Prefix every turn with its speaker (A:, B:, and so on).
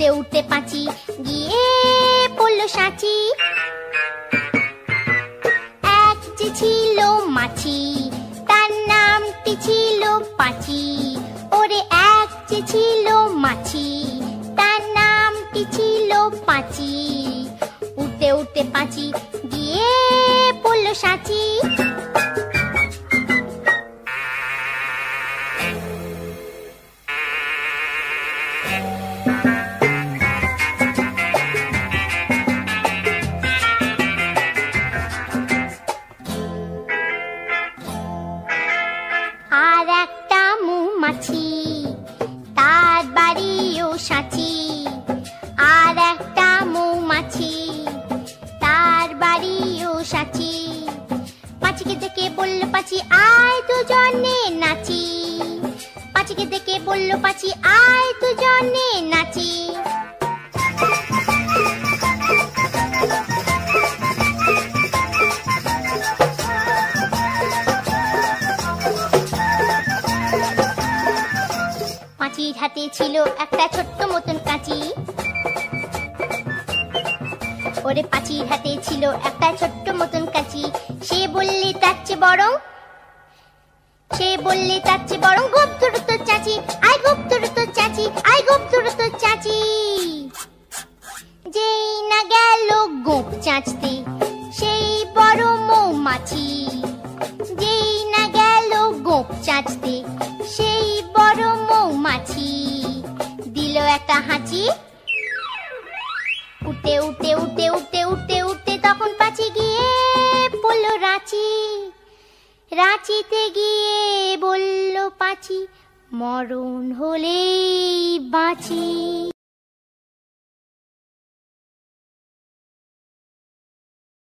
A: উঠতে উঠতে পাঁচি গিয়ে পড়লো সাঁচি। এক যে ছিল মাছি, তার নামটি ছিল পাঁচি। ওরে এক যে ছিল মাছি, তার নামটি ছিল পাঁচি। উঠতে উঠতে পাঁচি গিয়ে পড়লো সাঁচি। আর একটা মৌমাছি, তার বাড়িও সাঁচি। আর একটা মৌমাছি, তার বাড়িও সাঁচি। পাঁচিকে দেখে বলল পাঁচি আয় দুজনে নাচি। পাঁচিকে দেখে বলল পাঁচি আয় দুজনে নাচি। পাঁচির হাতে ছিল একটা ছোট্ট মতন কাঁচি। ওরে পাঁচির হাতে ছিল একটা ছোট্ট মতন কাঁচি। সে বললে তার চেয়ে বরং, সে বললে তার চেয়ে বরং গোপ ধরো তোর চাচি, আয় গোপ ধরো তোর চাচি, আয় গোপ ধরো তোর চাচি। যেই না গেল গোপ চাচতে সেই বড় মৌমাছি। যেই না গেল গোপ চাচতে সেই বড় মৌমাছি। দিল একটা হাঁচি। উঠতে উঠতে উঠতে উঠতে উঠতে উঠতে তখন পাঁচি গিয়ে পড়লো রাঁচি। রাঁচিতে গিয়ে বলল পাঁচি মরণ হলেই বাঁচি।